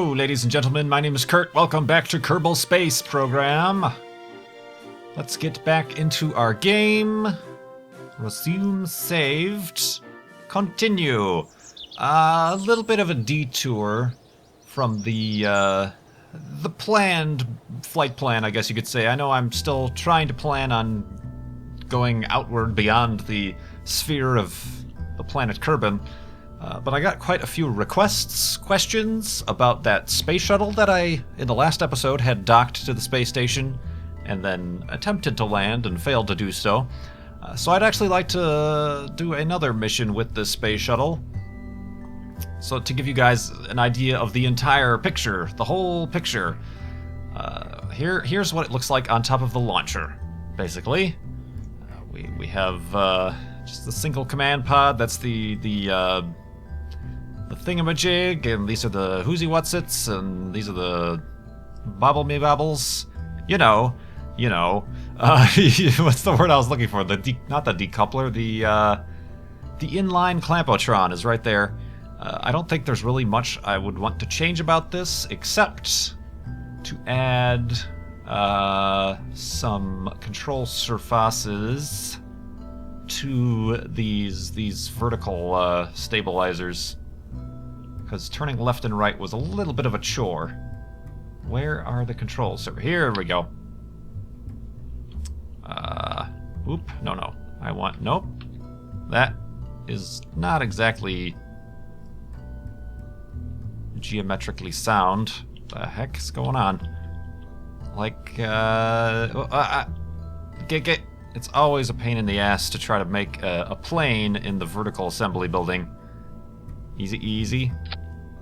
Hello, ladies and gentlemen. My name is Kurt. Welcome back to Kerbal Space Program. Let's get back into our game. Resume saved. Continue. A little bit of a detour from the planned flight plan, I guess you could say. I know I'm still trying to plan on going outward beyond the sphere of the planet Kerbin. But I got quite a few questions about that space shuttle that I, in the last episode, had docked to the space station and then attempted to land and failed to do so. So I'd actually like to do another mission with this space shuttle. So to give you guys an idea of the entire picture, the whole picture, here's what it looks like on top of the launcher, basically. We have just a single command pod. That's the thingamajig, and these are the whoozy-whatsits, and these are the bobble-me-bobbles. You know. What's the word I was looking for? Not the decoupler, the inline clampotron is right there. I don't think there's really much I would want to change about this, except to add some control surfaces to these vertical stabilizers, because turning left and right was a little bit of a chore. Where are the controls? Here we go. No. Nope. That is not exactly geometrically sound. What the heck is going on? It's always a pain in the ass to try to make a plane in the vertical assembly building. Easy.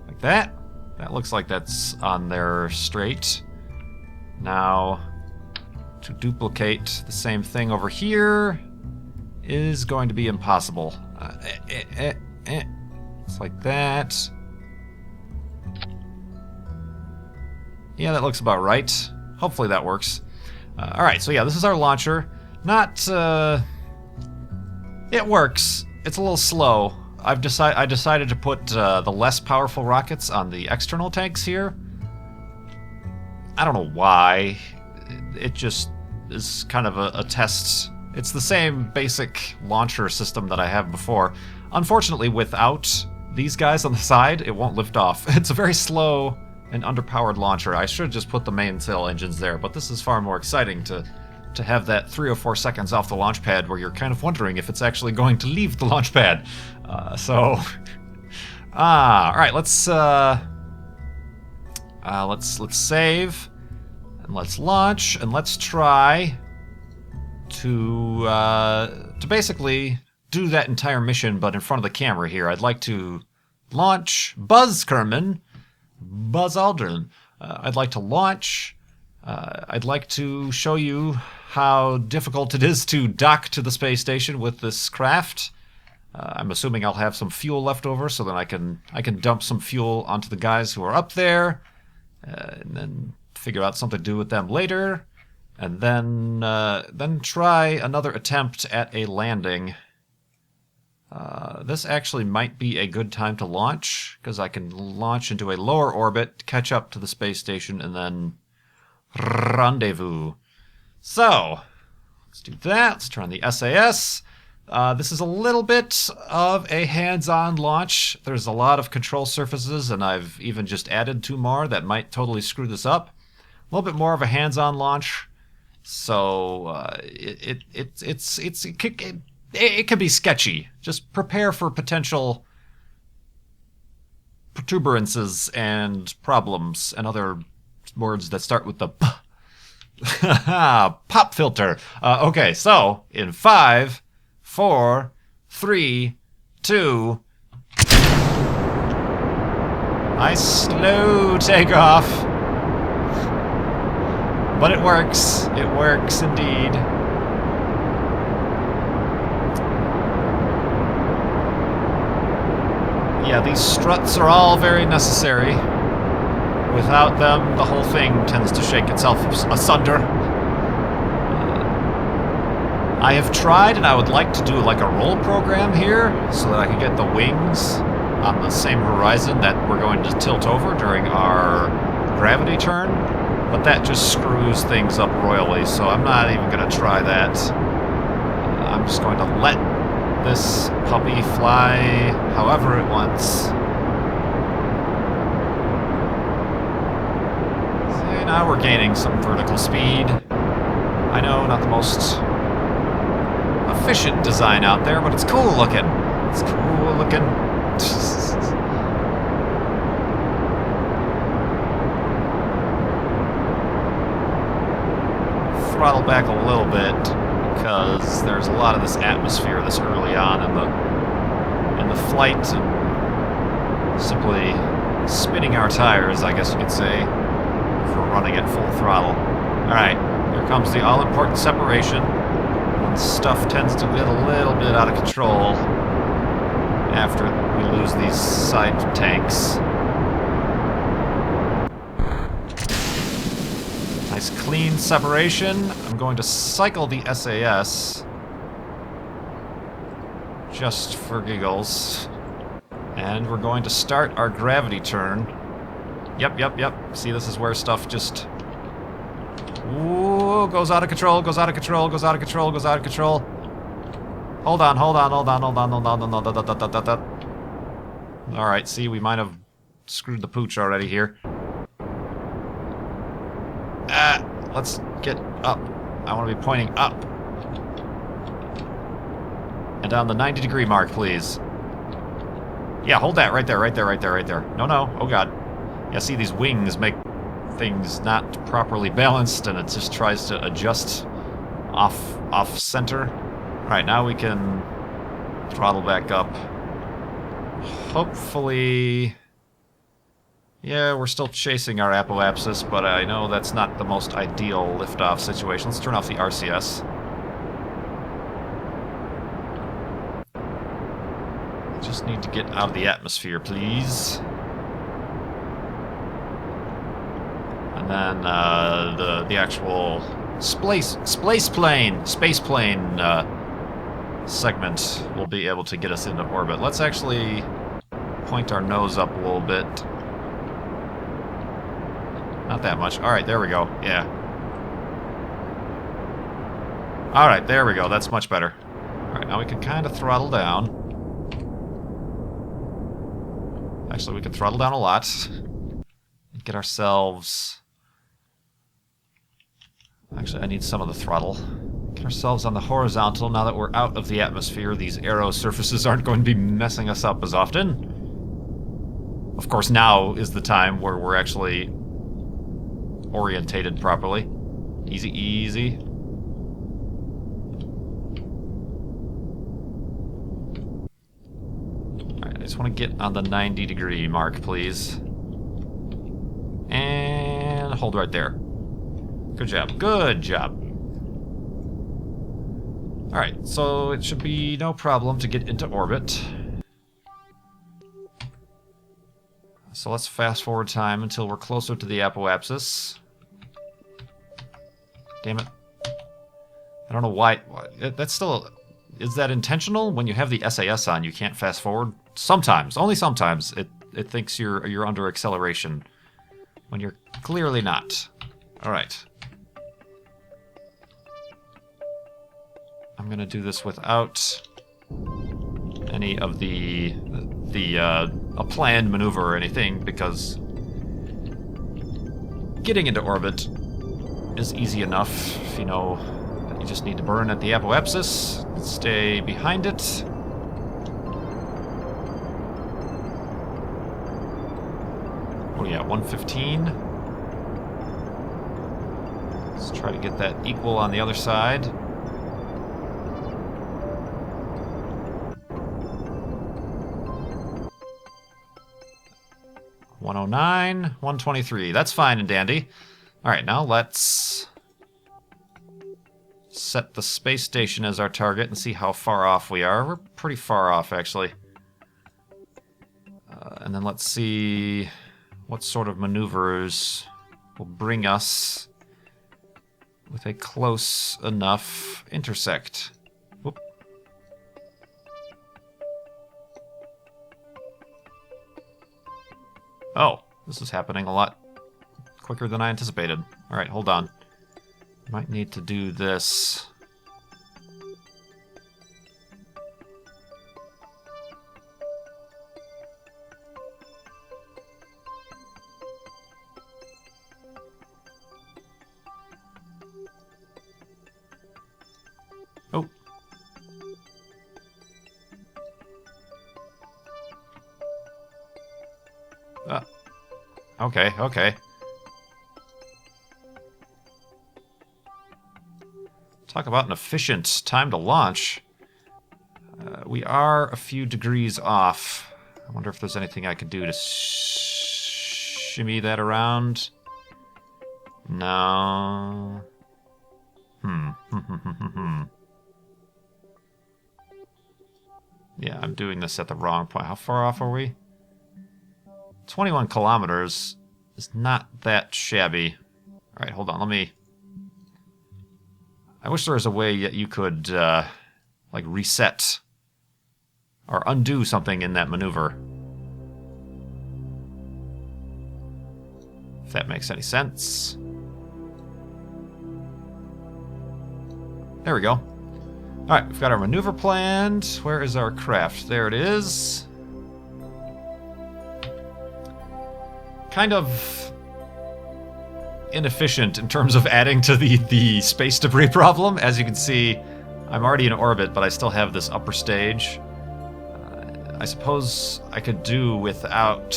Like that. That looks like that's on there straight. Now, to duplicate the same thing over here is going to be impossible. It's like that. Yeah, that looks about right. Hopefully that works. Alright, so yeah, this is our launcher. It works. It's a little slow. I decided to put the less powerful rockets on the external tanks here. I don't know why. It just is kind of a test. It's the same basic launcher system that I have before. Unfortunately, without these guys on the side, it won't lift off. It's a very slow and underpowered launcher. I should have just put the mainsail engines there, but this is far more exciting to have that 3 or 4 seconds off the launch pad where you're kind of wondering if it's actually going to leave the launch pad. All right, let's save and let's launch and let's try to basically do that entire mission, but in front of the camera here. I'd like to launch Buzz Kerman, Buzz Aldrin. I'd like to launch. I'd like to show you how difficult it is to dock to the space station with this craft. I'm assuming I'll have some fuel left over, so then I can dump some fuel onto the guys who are up there, and then figure out something to do with them later, and then try another attempt at a landing. This actually might be a good time to launch, because I can launch into a lower orbit, catch up to the space station, and then rendezvous. So, let's do that. Let's turn on the SAS. This is a little bit of a hands-on launch. There's a lot of control surfaces, and I've even just added 2 more that might totally screw this up. A little bit more of a hands-on launch. So, it can be sketchy. Just prepare for potential protuberances and problems and other words that start with the p. Pop filter. Okay, so in 5, 4, 3, 2. Nice slow takeoff. But it works. It works indeed. Yeah, these struts are all very necessary. Without them, the whole thing tends to shake itself asunder. I have tried, and I would like to do like a roll program here, so that I can get the wings on the same horizon that we're going to tilt over during our gravity turn, but that just screws things up royally, so I'm not even going to try that. I'm just going to let this puppy fly however it wants. See, now we're gaining some vertical speed. I know, not the most efficient design out there, but it's cool looking. It's cool looking. Throttle back a little bit because there's a lot of this atmosphere this early on in the flight, and simply spinning our tires, I guess you could say, for running at full throttle. All right, here comes the all-important separation. When stuff tends to get a little bit out of control after we lose these side tanks. Nice clean separation. I'm going to cycle the SAS just for giggles. And we're going to start our gravity turn. Yep. See, this is where stuff just... Ooh, goes out of control, goes out of control, goes out of control, goes out of control. Hold on. Alright, see, we might have screwed the pooch already here. Let's get up. I want to be pointing up. And down the 90-degree mark, please. Yeah, hold that right there. No. Oh, God. Yeah, see, these wings make things not properly balanced, and it just tries to adjust off center. Alright, now we can throttle back up. Hopefully... Yeah, we're still chasing our apoapsis, but I know that's not the most ideal liftoff situation. Let's turn off the RCS. Just need to get out of the atmosphere, please. And then the actual space plane segment will be able to get us into orbit. Let's actually point our nose up a little bit. Not that much. Alright, there we go. Yeah. Alright, there we go. That's much better. Alright, now we can kind of throttle down. Actually, we can throttle down a lot. Get ourselves... Actually, I need some of the throttle. Get ourselves on the horizontal. Now that we're out of the atmosphere, these aero surfaces aren't going to be messing us up as often. Of course, now is the time where we're actually orientated properly. Easy. Alright, I just want to get on the 90-degree mark, please. And hold right there. Good job. Alright, so it should be no problem to get into orbit. So let's fast forward time until we're closer to the apoapsis. Damn it. I don't know why. That's still... Is that intentional? When you have the SAS on, you can't fast forward? Sometimes. Only sometimes. It thinks you're under acceleration. When you're clearly not. Alright. I'm gonna do this without any of a planned maneuver or anything, because getting into orbit is easy enough if you know that you just need to burn at the apoapsis, stay behind it. Oh yeah, 115. Let's try to get that equal on the other side. 109, 123. That's fine and dandy. Alright, now let's set the space station as our target and see how far off we are. We're pretty far off, actually. And then let's see what sort of maneuvers will bring us with a close enough intersect. Whoop. Oh, this is happening a lot quicker than I anticipated. Alright, hold on. Might need to do this. Oh. Okay, okay. Talk about an efficient time to launch. We are a few degrees off. I wonder if there's anything I can do to shimmy that around. No. Yeah, I'm doing this at the wrong point. How far off are we? 21 kilometers is not that shabby. Alright, hold on, let me... I wish there was a way that you could, like, reset or undo something in that maneuver. If that makes any sense. There we go. Alright, we've got our maneuver planned. Where is our craft? There it is. Kind of inefficient in terms of adding to the space debris problem. As you can see, I'm already in orbit, but I still have this upper stage. I suppose I could do without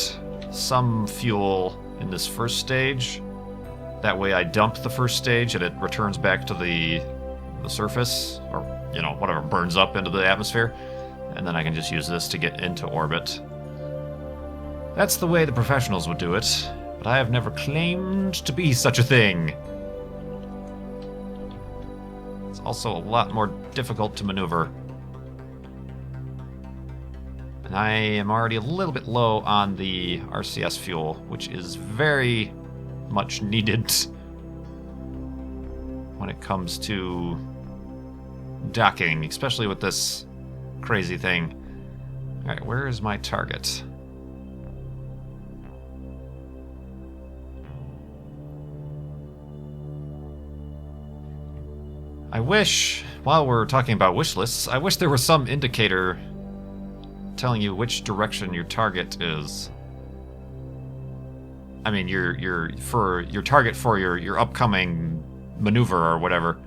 some fuel in this first stage. That way I dump the first stage and it returns back to the surface, or, you know, whatever, burns up into the atmosphere. And then I can just use this to get into orbit. That's the way the professionals would do it, but I have never claimed to be such a thing. It's also a lot more difficult to maneuver. And I am already a little bit low on the RCS fuel, which is very much needed when it comes to docking, especially with this crazy thing. Alright, where is my target? I wish, while we're talking about wish lists, I wish there was some indicator telling you which direction your target is. I mean, your target for your upcoming maneuver or whatever.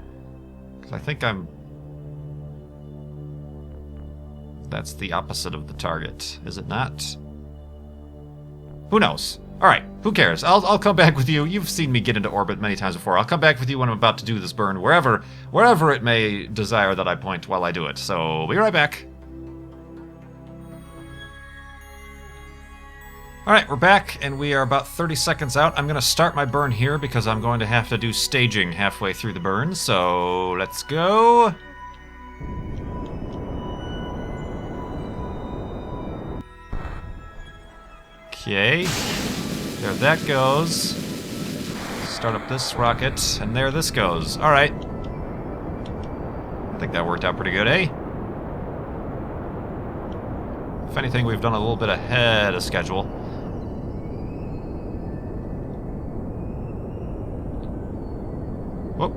Because I think that's the opposite of the target, is it not? Who knows? Alright, who cares? I'll come back with you. You've seen me get into orbit many times before. I'll come back with you when I'm about to do this burn, wherever it may desire that I point while I do it. So, be right back. Alright, we're back, and we are about 30 seconds out. I'm going to start my burn here because I'm going to have to do staging halfway through the burn. So, let's go. Okay. There that goes. Start up this rocket, and there this goes. Alright. I think that worked out pretty good, eh? If anything, we've done a little bit ahead of schedule. Whoop.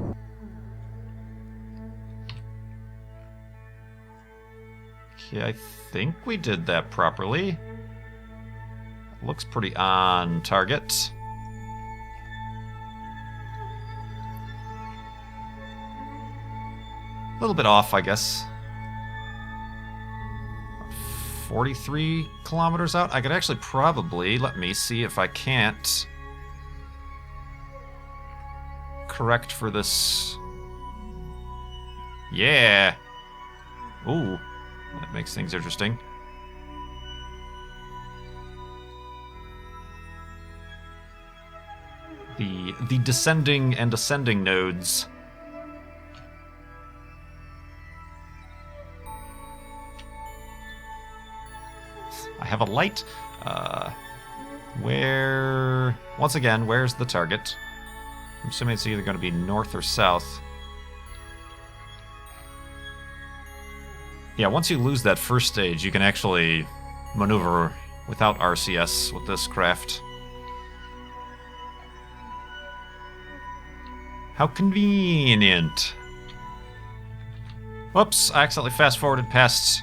Okay, I think we did that properly. Looks pretty on target. A little bit off, I guess. 43 kilometers out? I could actually probably, let me see if I can't correct for this. Yeah! Ooh, that makes things interesting. The descending and ascending nodes. I have a light. Once again, where's the target? I'm assuming it's either going to be north or south. Yeah, once you lose that first stage, you can actually maneuver without RCS with this craft. How convenient. Whoops, I accidentally fast-forwarded past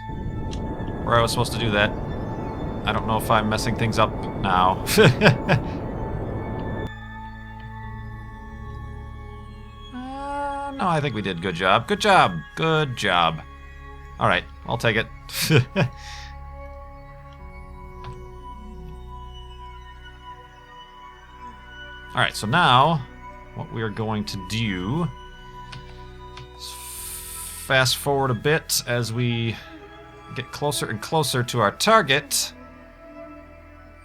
where I was supposed to do that. I don't know if I'm messing things up now. No, I think we did good job. Good job. Good job. Alright, I'll take it. Alright, so now what we are going to do is fast forward a bit as we get closer and closer to our target.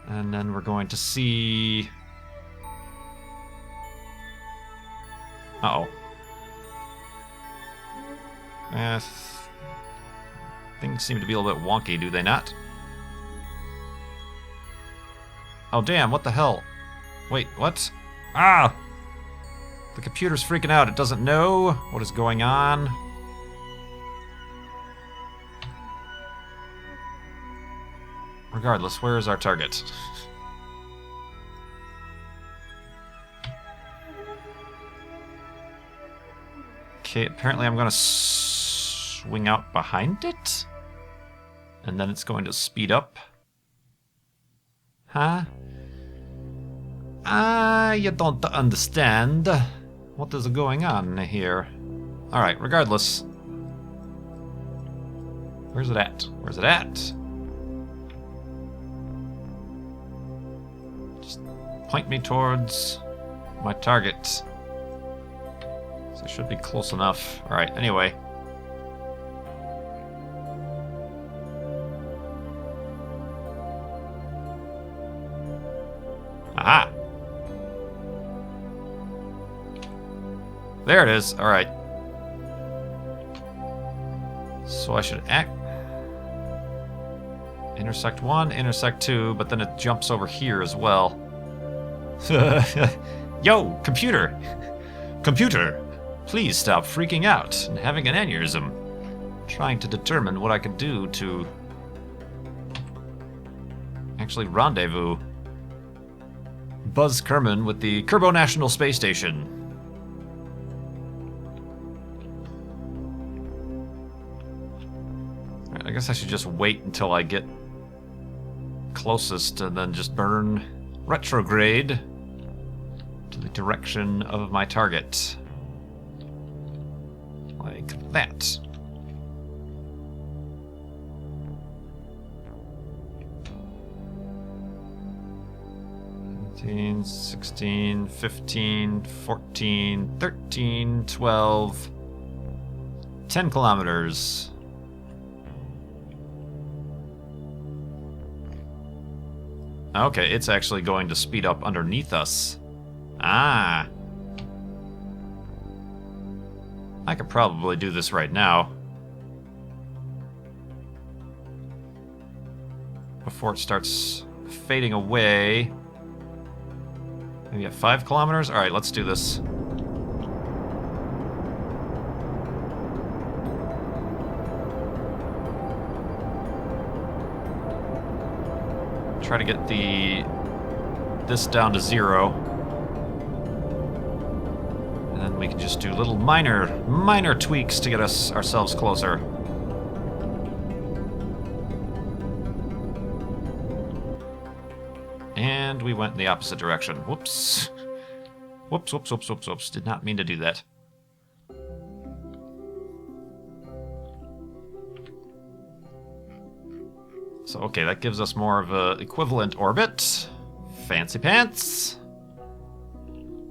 And then we're going to see... Uh-oh. Things seem to be a little bit wonky, do they not? Oh, damn, what the hell? Wait, what? Ah! The computer's freaking out. It doesn't know what is going on. Regardless, where is our target? Okay, apparently I'm going to swing out behind it? And then it's going to speed up? Huh? You don't understand. What is going on here? Alright, regardless. Where's it at? Where's it at? Just point me towards my target. So I should be close enough. Alright, anyway. Aha! There it is. Alright. So I should intersect 1, intersect 2, but then it jumps over here as well. Yo, computer! Computer! Please stop freaking out and having an aneurysm. I'm trying to determine what I could do to actually rendezvous Buzz Kerman with the Kerbal National Space Station. I guess I should just wait until I get closest and then just burn retrograde to the direction of my target. Like that. Fifteen, 16, 15, 14, 13, 12, 10 kilometers. Okay, it's actually going to speed up underneath us. Ah. I could probably do this right now. Before it starts fading away. Maybe at 5 kilometers? Alright, let's do this. Try to get this down to 0. And then we can just do little minor tweaks to get ourselves closer. And we went in the opposite direction. Whoops. Whoops, whoops, whoops, whoops, whoops. Did not mean to do that. So, okay, that gives us more of a equivalent orbit. Fancy pants.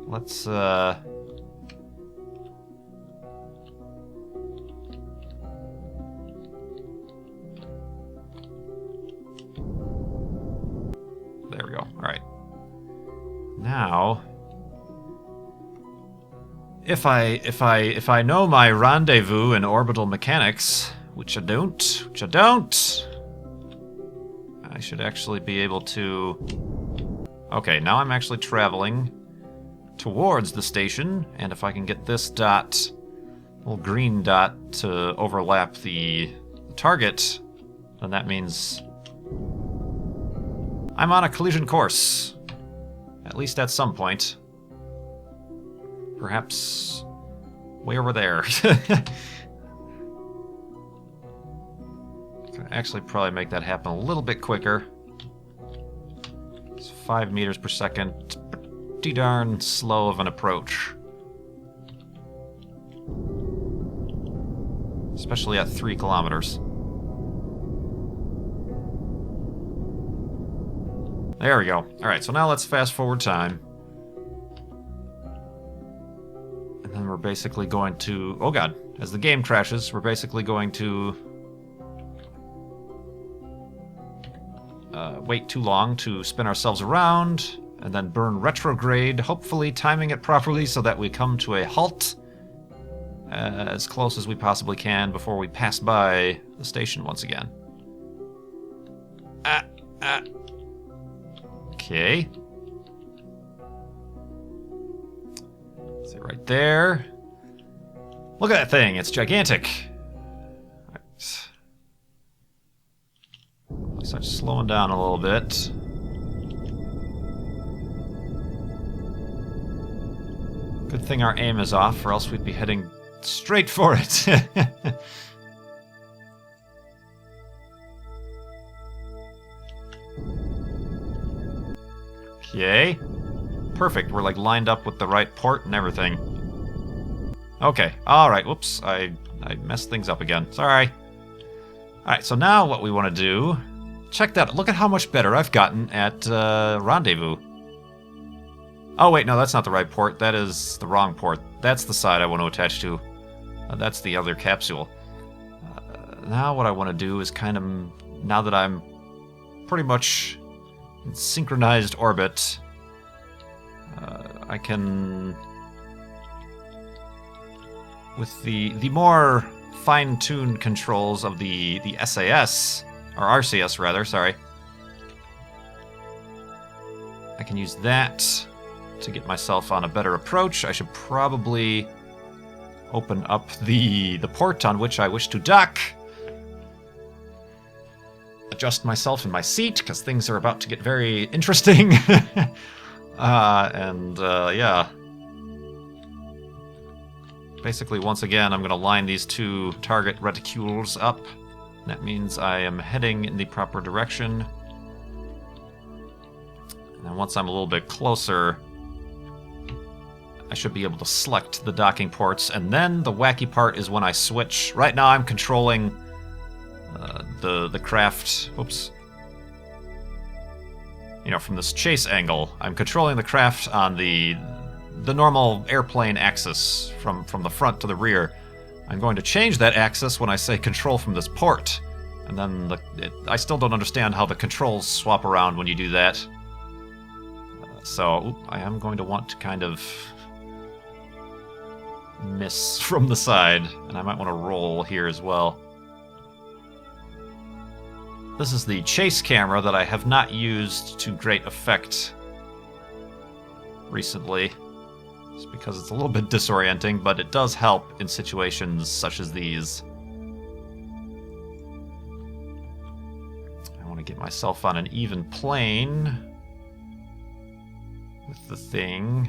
Let's, there we go. All right. Now, if I know my rendezvous and orbital mechanics, which I don't, I should actually be able to... Okay, now I'm actually traveling towards the station, and if I can get this dot, little green dot, to overlap the target, then that means I'm on a collision course. At least at some point. Perhaps way over there. Could actually probably make that happen a little bit quicker. It's 5 meters per second. Pretty darn slow of an approach. Especially at 3 kilometers. There we go. Alright, so now let's fast forward time. And then we're basically going to... Oh god, as the game crashes, we're basically going to... wait too long to spin ourselves around, and then burn retrograde, hopefully timing it properly so that we come to a halt as close as we possibly can before we pass by the station once again. Okay. See right there. Look at that thing, it's gigantic. Right. Start slowing down a little bit. Good thing our aim is off, or else we'd be heading straight for it. Okay. Perfect, we're like lined up with the right port and everything. Okay, alright, whoops, I messed things up again. Sorry. Alright, so now what we want to do... Check that, look at how much better I've gotten at rendezvous. Oh wait, no, that's not the right port, that is the wrong port. That's the side I want to attach to. That's the other capsule. Now what I want to do is kind of, now that I'm pretty much in synchronized orbit, I can, with the more fine-tuned controls of the SAS, or RCS rather, sorry, I can use that to get myself on a better approach. I should probably open up the port on which I wish to dock. Adjust myself in my seat, because things are about to get very interesting. Yeah. Basically, once again, I'm going to line these 2 target reticules up. That means I am heading in the proper direction. And then once I'm a little bit closer, I should be able to select the docking ports, and then the wacky part is when I switch. Right now I'm controlling the craft, oops. You know, from this chase angle, I'm controlling the craft on the normal airplane axis from the front to the rear. I'm going to change that axis when I say control from this port. And then I still don't understand how the controls swap around when you do that. So I am going to want to kind of miss from the side, and I might want to roll here as well. This is the chase camera that I have not used to great effect recently. It's because it's a little bit disorienting, but it does help in situations such as these. I want to get myself on an even plane with the thing.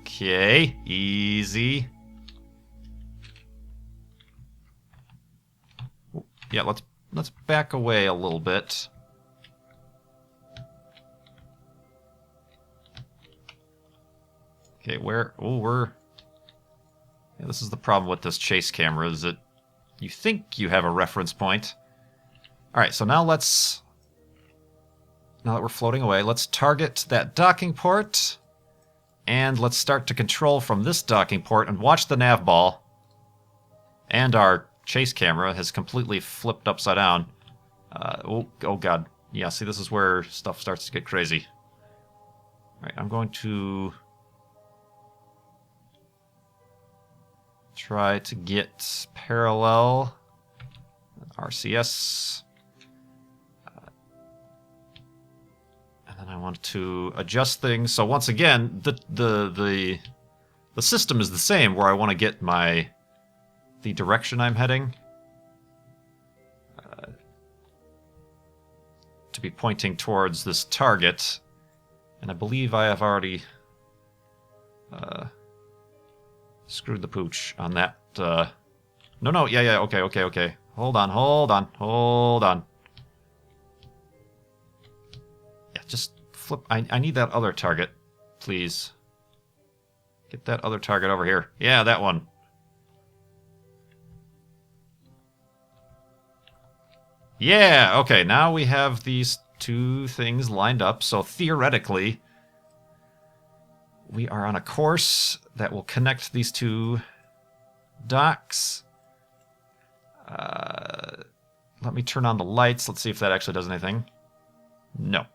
Okay, easy. Yeah, let's back away a little bit. Okay, where? Oh, we're... Yeah, this is the problem with this chase camera, is that you think you have a reference point. Alright, so now let's... Now that we're floating away, let's target that docking port. And let's start to control from this docking port and watch the nav ball. And our chase camera has completely flipped upside down. Oh god. Yeah, see, this is where stuff starts to get crazy. Alright, I'm going to try to get parallel RCS. And then I want to adjust things. So once again, the system is the same where I want to get the direction I'm heading. be pointing towards this target. And I believe I have already screwed the pooch on that. No, yeah, okay. Hold on. Yeah, just flip. I need that other target, please. Get that other target over here. Yeah, that one. Yeah, okay, now we have these two things lined up, so theoretically, we are on a course that will connect these two docks. Let me turn on the lights. Let's see if that actually does anything. No.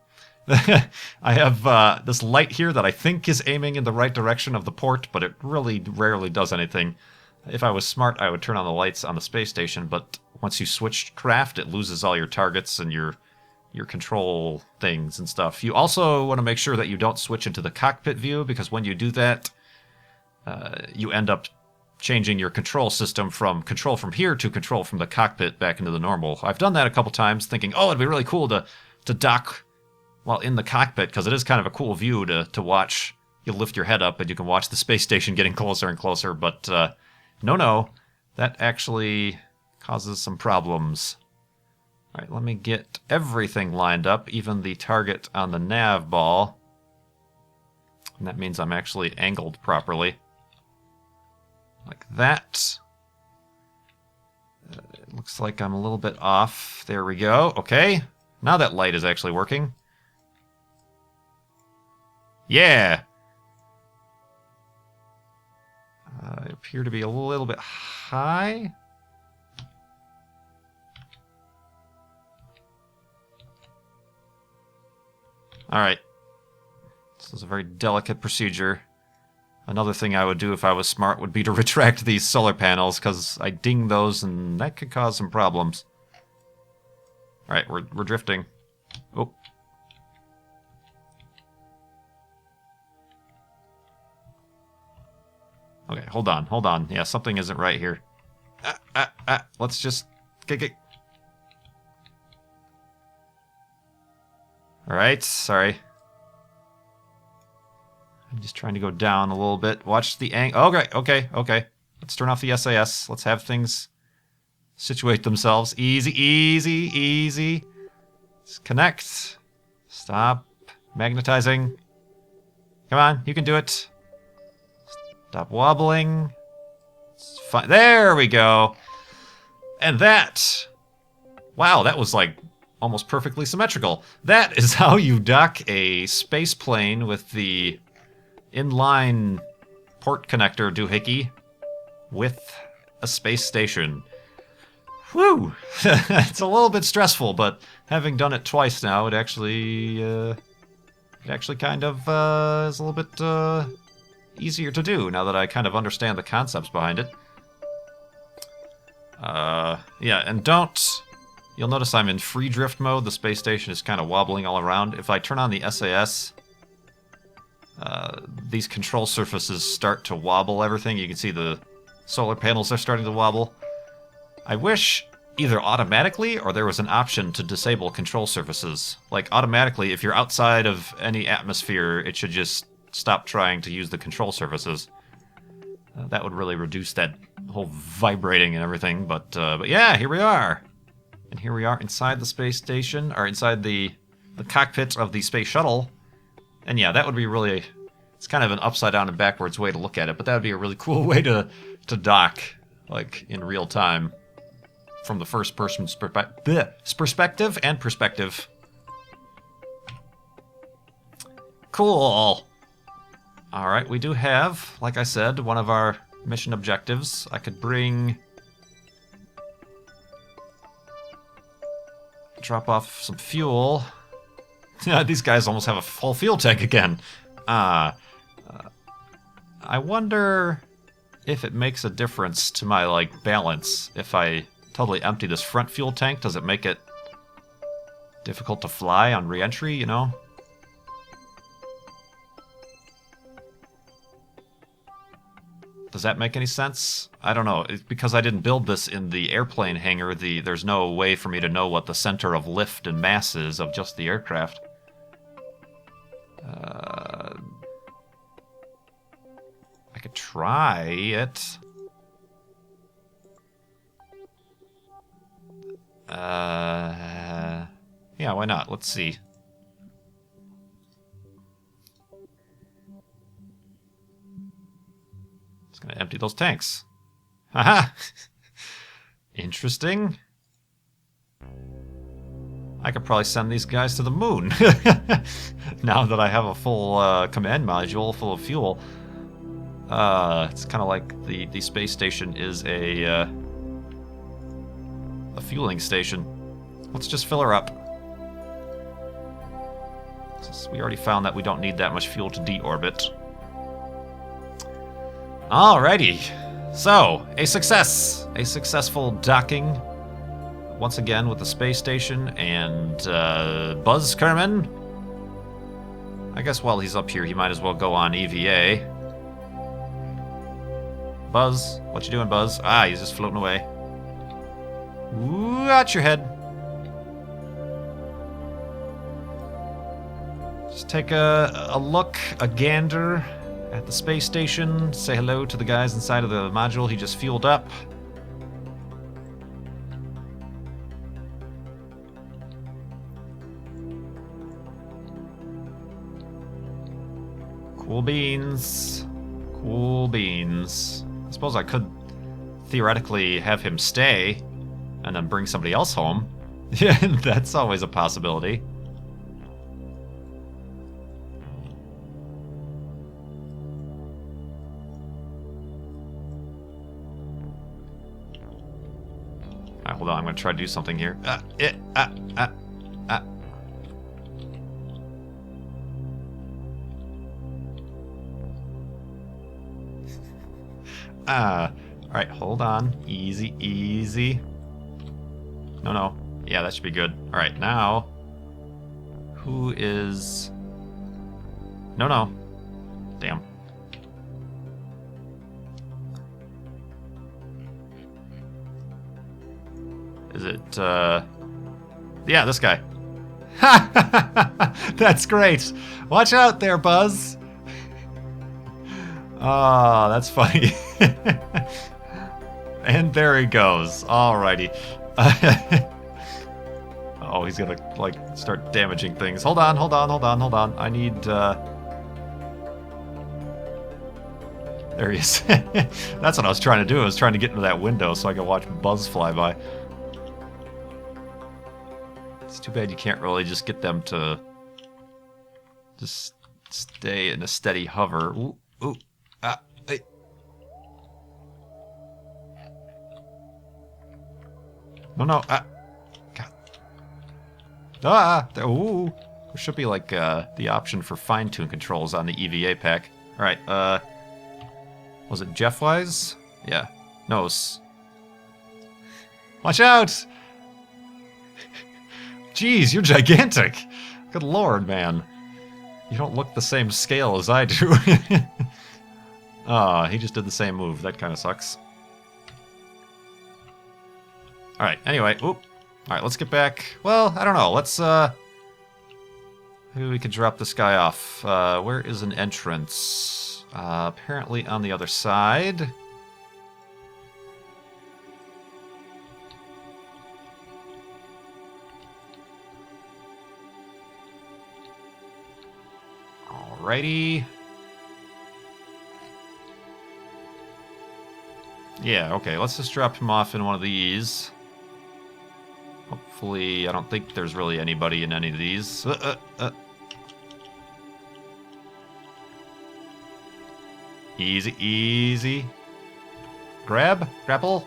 I have this light here that I think is aiming in the right direction of the port, but it really rarely does anything. If I was smart, I would turn on the lights on the space station, but once you switch craft, it loses all your targets and your control things and stuff. You also want to make sure that you don't switch into the cockpit view, because when you do that, you end up changing your control system from control from here to control from the cockpit back into the normal. I've done that a couple times, thinking, oh, it'd be really cool to dock while in the cockpit, because it is kind of a cool view to watch. You lift your head up and you can watch the space station getting closer and closer, but no, that actually causes some problems. All right, let me get everything lined up, even the target on the nav ball. And that means I'm actually angled properly. Like that. It looks like I'm a little bit off. There we go. Okay. Now that light is actually working. Yeah! I appear to be a little bit high. Alright. This is a very delicate procedure. Another thing I would do if I was smart would be to retract these solar panels, because I ding those and that could cause some problems. Alright, we're drifting. Oh. Okay, hold on. Yeah, something isn't right here. Let's just... get. Alright, sorry. I'm just trying to go down a little bit. Watch the angle. Oh, great. Okay. Let's turn off the SAS. Let's have things situate themselves. Easy. Let's connect. Stop magnetizing. Come on, you can do it. Stop wobbling. It's fine. There we go. And that... Wow, that was like almost perfectly symmetrical. That is how you dock a space plane with the inline port connector doohickey with a space station. Whew! It's a little bit stressful, but having done it twice now, it actually kind of is a little bit easier to do now that I kind of understand the concepts behind it. Yeah, and you'll notice I'm in free drift mode. The space station is kind of wobbling all around. If I turn on the SAS, these control surfaces start to wobble everything. You can see the solar panels are starting to wobble. I wish either automatically or there was an option to disable control surfaces. Like automatically, if you're outside of any atmosphere, it should just stop trying to use the control surfaces. That would really reduce that whole vibrating and everything. But yeah, here we are. And here we are inside the space station, or inside the cockpit of the space shuttle. And yeah, that would be really... It's kind of an upside down and backwards way to look at it, but that would be a really cool way to dock, like, in real time. From the first person's perspective and perspective. Cool. Alright, we do have, like I said, one of our mission objectives. I could drop off some fuel. These guys almost have a full fuel tank again. I wonder if it makes a difference to my, like, balance. If I totally empty this front fuel tank, does it make it difficult to fly on reentry, you know? Does that make any sense? I don't know. It's because I didn't build this in the airplane hangar, there's no way for me to know what the center of lift and mass is of just the aircraft. I could try it. Yeah, why not? Let's see. It's gonna empty those tanks. Haha! Interesting. I could probably send these guys to the moon. Now that I have a full command module full of fuel. It's kind of like the space station is a fueling station. Let's just fill her up. We already found that we don't need that much fuel to deorbit. Alrighty. So, a success. A successful docking. Once again with the space station and Buzz Kerman. I guess while he's up here, he might as well go on EVA. Buzz, what you doing, Buzz? Ah, he's just floating away. Watch your head. Just take a look, a gander at the space station. Say hello to the guys inside of the module he just fueled up. Cool beans. Cool beans. I suppose I could theoretically have him stay and then bring somebody else home. Yeah, that's always a possibility. Alright, hold on, I'm gonna try to do something here. Alright, hold on. Easy, easy. No. Yeah, that should be good. Alright, now... Who is... No. Damn. Is it, Yeah, this guy. That's great! Watch out there, Buzz! Oh, that's funny. And there he goes. Alrighty. Oh, he's gonna, like, start damaging things. Hold on. I need, There he is. That's what I was trying to do. I was trying to get into that window so I could watch Buzz fly by. It's too bad you can't really just get them to just stay in a steady hover. Ooh. Hey. No. God. Ooh. There should be like the option for fine-tune controls on the EVA pack. All right. Was it Jeff-wise? Yeah. No. Watch out! Jeez, you're gigantic. Good lord, man. You don't look the same scale as I do. He just did the same move. That kind of sucks. Alright, anyway. Oop. Alright, let's get back. Well, I don't know. Let's, maybe we could drop this guy off. Where is an entrance? Apparently on the other side. Alrighty. Yeah, okay, let's just drop him off in one of these. Hopefully, I don't think there's really anybody in any of these. Easy, easy. Grab? Grapple?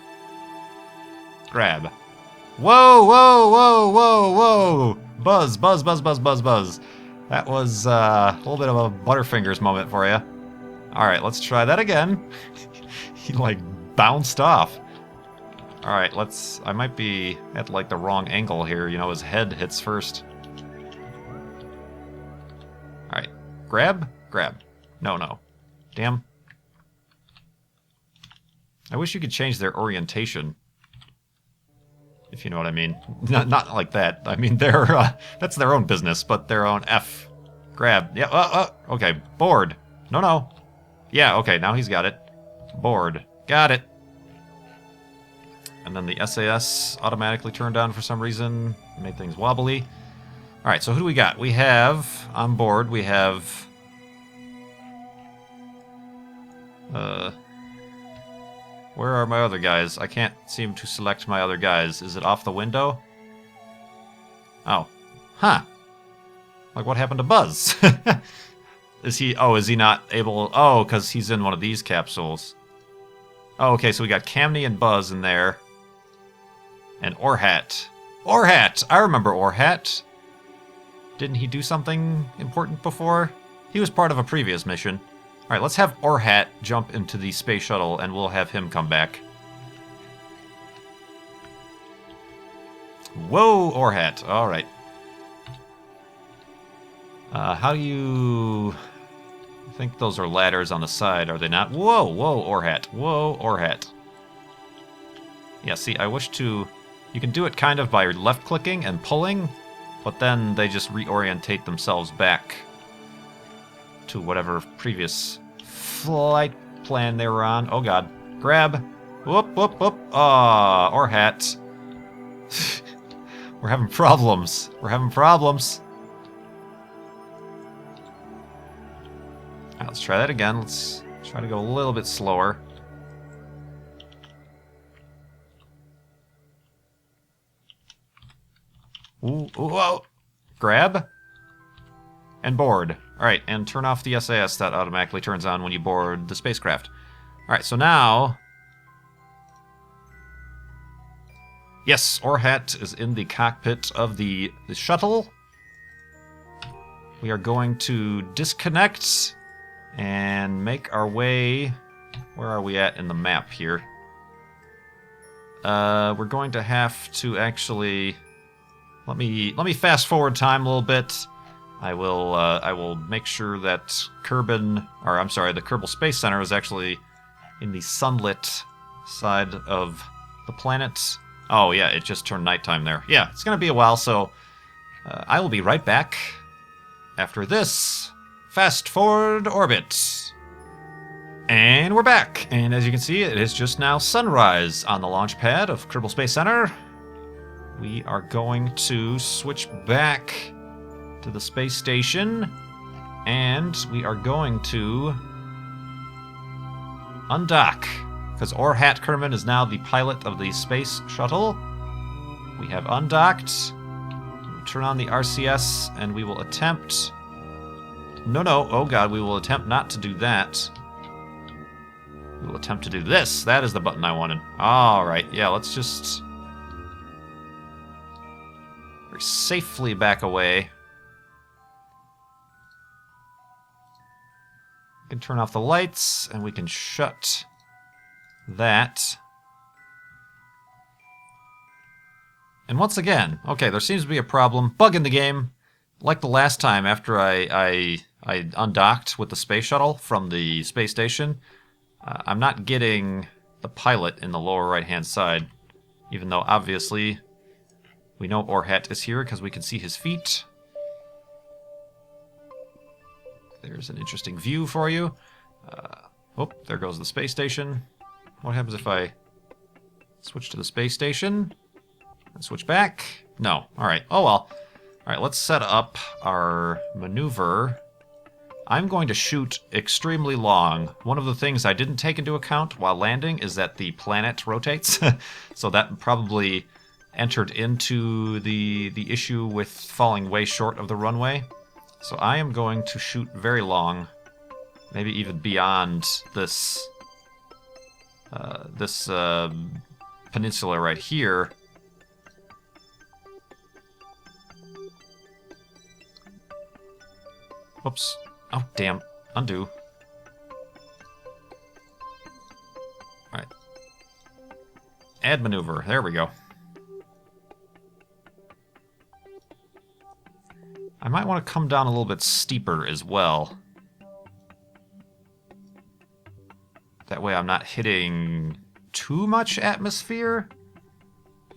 Grab. Whoa! Buzz. That was a little bit of a Butterfingers moment for you. Alright, let's try that again. He, like, bounced off. Alright, I might be at, like, the wrong angle here. You know, his head hits first. Alright. Grab? No. Damn. I wish you could change their orientation. If you know what I mean. Not like that. I mean, they're, that's their own business, but their own F. Grab. Yeah, okay. Board. No. Yeah, okay, now he's got it. Board. Got it. And then the SAS automatically turned on for some reason. Made things wobbly. Alright, so who do we got? We have, on board, we have... where are my other guys? I can't seem to select my other guys. Is it off the window? Oh. Huh. Like, what happened to Buzz? Is he not able... Oh, because he's in one of these capsules. Oh, okay, so we got Camney and Buzz in there. And Orhat. Orhat! I remember Orhat. Didn't he do something important before? He was part of a previous mission. Alright, let's have Orhat jump into the space shuttle, and we'll have him come back. Whoa, Orhat. Alright. How do you... I think those are ladders on the side, are they not? Whoa, Orhat. Whoa, Orhat. Yeah, see, I wish to... You can do it kind of by left-clicking and pulling, but then they just reorientate themselves back to whatever previous flight plan they were on. Oh god. Grab. Whoop. Orhat. We're having problems. Alright, let's try that again. Let's try to go a little bit slower. Whoa. Grab. And board. Alright, and turn off the SAS. That automatically turns on when you board the spacecraft. Alright, so now... Yes, Orhat is in the cockpit of the shuttle. We are going to disconnect and make our way... Where are we at in the map here? We're going to have to actually... Let me fast forward time a little bit. I will make sure that Kerbin, or I'm sorry, the Kerbal Space Center is actually in the sunlit side of the planet. Oh yeah, it just turned nighttime there. Yeah, it's gonna be a while, so I will be right back after this fast forward orbit. And we're back, and as you can see, it is just now sunrise on the launch pad of Kerbal Space Center. We are going to switch back to the space station, and we are going to undock, because Orhat Kerman is now the pilot of the space shuttle. We have undocked. We'll turn on the RCS, and we will attempt... No, oh god, we will attempt not to do that. We will attempt to do this. That is the button I wanted. Alright, yeah, let's just... very safely back away. We can turn off the lights, and we can shut that. And once again, okay, there seems to be a problem. Bug in the game. Like the last time after I undocked with the space shuttle from the space station, I'm not getting the pilot in the lower right-hand side, even though obviously we know Orhat is here because we can see his feet. There's an interesting view for you. Oh, there goes the space station. What happens if I switch to the space station and switch back? No. Alright. Oh well. Alright, let's set up our maneuver. I'm going to shoot extremely long. One of the things I didn't take into account while landing is that the planet rotates. So that probably entered into the issue with falling way short of the runway. So I am going to shoot very long, maybe even beyond this peninsula right here. Oops. Oh, damn. Undo. Alright. Add maneuver. There we go. I might want to come down a little bit steeper as well. That way I'm not hitting too much atmosphere,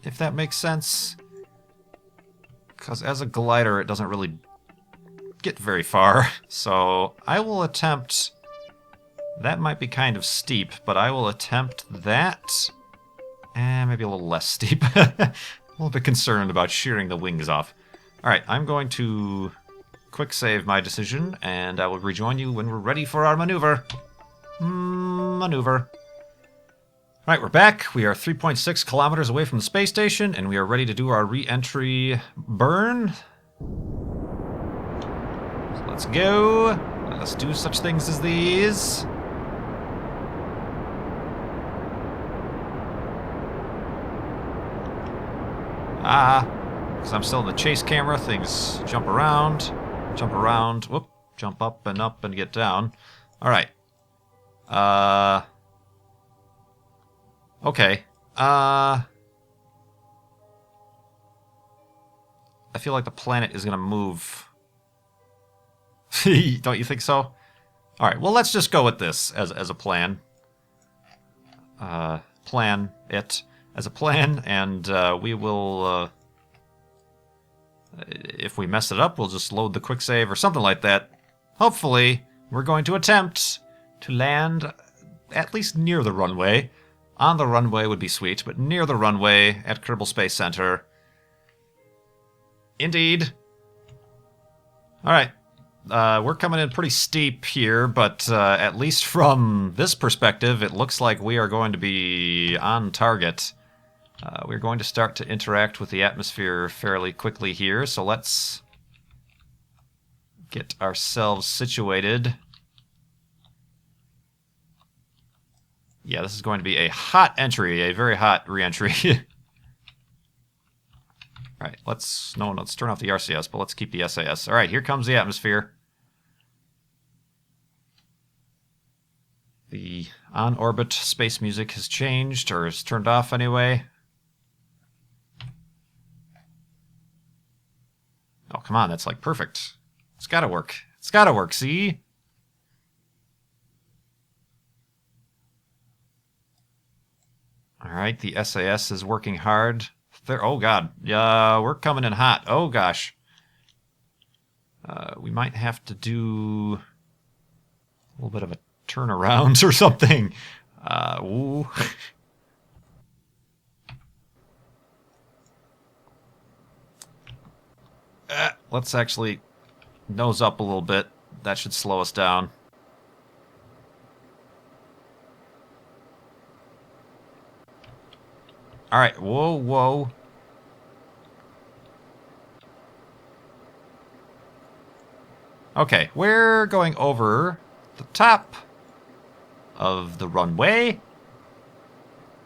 if that makes sense. Because as a glider, it doesn't really get very far. So I will attempt... That might be kind of steep, but I will attempt that. And maybe a little less steep. A little bit concerned about shearing the wings off. Alright, I'm going to quick save my decision, and I will rejoin you when we're ready for our maneuver. Maneuver. Alright, we're back. We are 3.6 kilometers away from the space station, and we are ready to do our re-entry burn. So let's go. Let's do such things as these. Because I'm still in the chase camera, things jump around, whoop, jump up and get down. Alright. Okay. I feel like the planet is gonna move. Don't you think so? Alright, well let's just go with this as a plan. Plan it as a plan, and we will, if we mess it up, we'll just load the quick save or something like that. Hopefully, we're going to attempt to land at least near the runway. On the runway would be sweet, but near the runway at Kerbal Space Center. Indeed. Alright. We're coming in pretty steep here, but at least from this perspective, it looks like we are going to be on target. We're going to start to interact with the atmosphere fairly quickly here, so let's get ourselves situated. Yeah, this is going to be a hot entry, a very hot re-entry. Alright, let's turn off the RCS, but let's keep the SAS. Alright, here comes the atmosphere. The on-orbit space music has changed, or is turned off anyway. Oh, come on, that's like perfect. It's gotta work. It's gotta work, see? Alright, the SAS is working hard. Oh god, yeah, we're coming in hot. Oh gosh. We might have to do a little bit of a turnaround or something. Ooh. Let's actually nose up a little bit. That should slow us down. Alright, whoa, whoa. Okay, we're going over the top of the runway.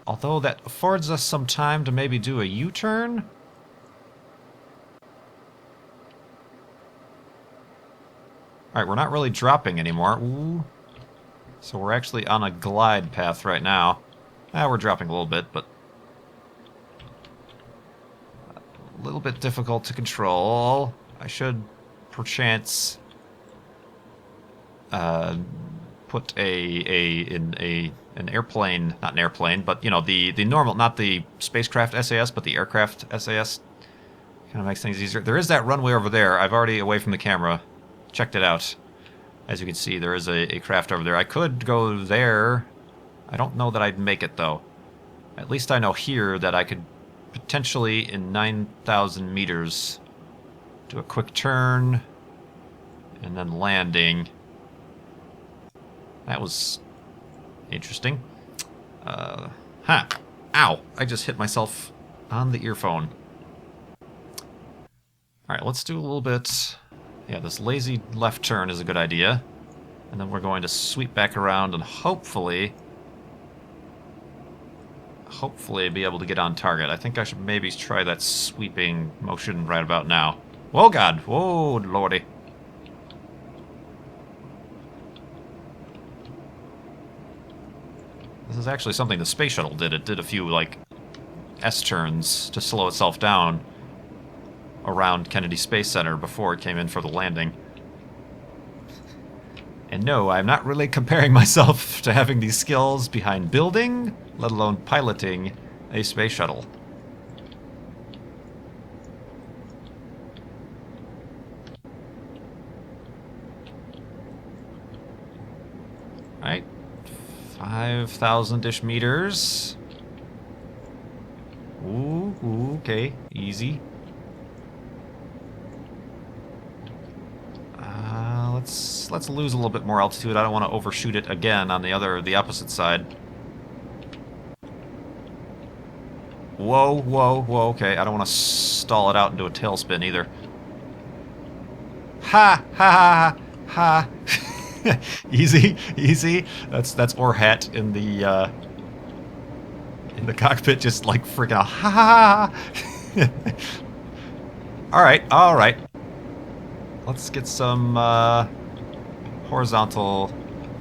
Although that affords us some time to maybe do a U-turn. Alright, we're not really dropping anymore. Ooh. So we're actually on a glide path right now. We're dropping a little bit, but a little bit difficult to control. I should, perchance, put an airplane, not an airplane, but you know, the normal, not the spacecraft SAS, but the aircraft SAS. Kind of makes things easier. There is that runway over there. I've already, away from the camera, checked it out. As you can see, there is a craft over there. I could go there. I don't know that I'd make it, though. At least I know here that I could potentially, in 9,000 meters, do a quick turn, and then landing. That was interesting. Ow! I just hit myself on the earphone. Alright, let's do a little bit... Yeah, this lazy left turn is a good idea. And then we're going to sweep back around and hopefully be able to get on target. I think I should maybe try that sweeping motion right about now. Whoa, God! Whoa, lordy. This is actually something the space shuttle did. It did a few, like, S-turns to slow itself down around Kennedy Space Center before it came in for the landing. And no, I'm not really comparing myself to having these skills behind building, let alone piloting a space shuttle. Right, 5,000-ish meters. Ooh, okay, easy. Let's lose a little bit more altitude. I don't want to overshoot it again on the opposite side. Whoa, okay. I don't want to stall it out into a tailspin either. Ha. Easy. That's Orhat in the cockpit, just like freaking out. Ha. All right. Let's get some horizontal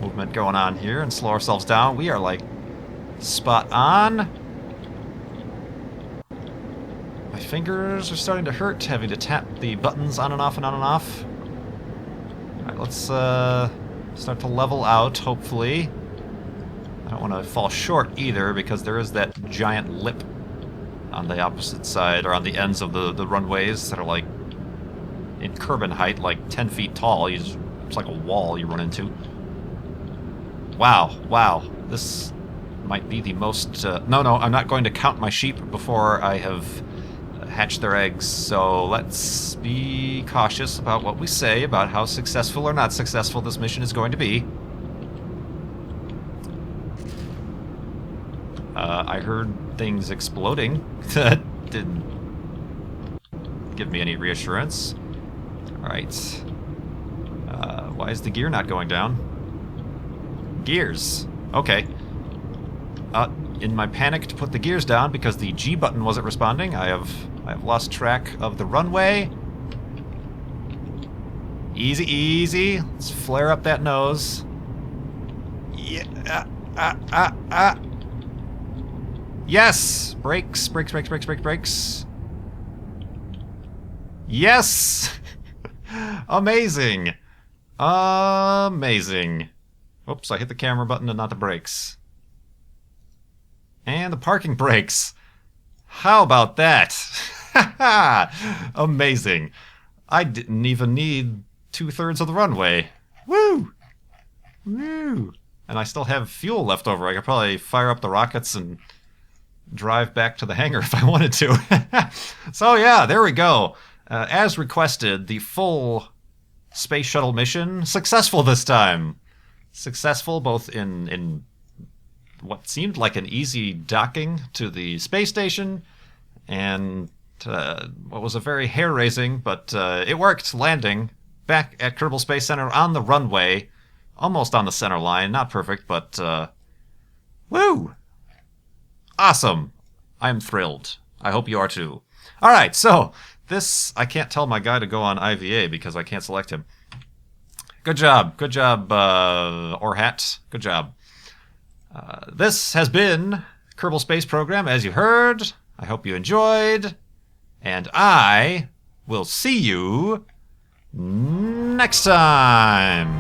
movement going on here and slow ourselves down. We are like spot on. My fingers are starting to hurt, having to tap the buttons on and off and on and off. Alright, let's start to level out, hopefully. I don't want to fall short either, because there is that giant lip on the opposite side, or on the ends of the runways that are like in Kerbin height, like 10 feet tall. It's like a wall you run into. Wow. This might be the most... No, I'm not going to count my sheep before I have hatched their eggs, so let's be cautious about what we say about how successful or not successful this mission is going to be. I heard things exploding. That didn't give me any reassurance. Alright. Why is the gear not going down? Gears. Okay. In my panic to put the gears down because the G button wasn't responding, I have lost track of the runway. Easy. Let's flare up that nose. Yeah. Yes! Brakes. Yes! Amazing. Oops, I hit the camera button and not the brakes. And the parking brakes. How about that? Amazing. I didn't even need 2/3 of the runway. Woo! And I still have fuel left over. I could probably fire up the rockets and drive back to the hangar if I wanted to. So yeah, there we go. As requested, the full space shuttle mission, successful this time. Successful both in what seemed like an easy docking to the space station, and what was a very hair-raising, but it worked, landing back at Kerbal Space Center on the runway, almost on the center line. Not perfect, but woo! Awesome. I'm thrilled. I hope you are too. Alright, so this, I can't tell my guy to go on IVA because I can't select him. Good job, Orhat. Good job. This has been Kerbal Space Program, as you heard. I hope you enjoyed. And I will see you next time.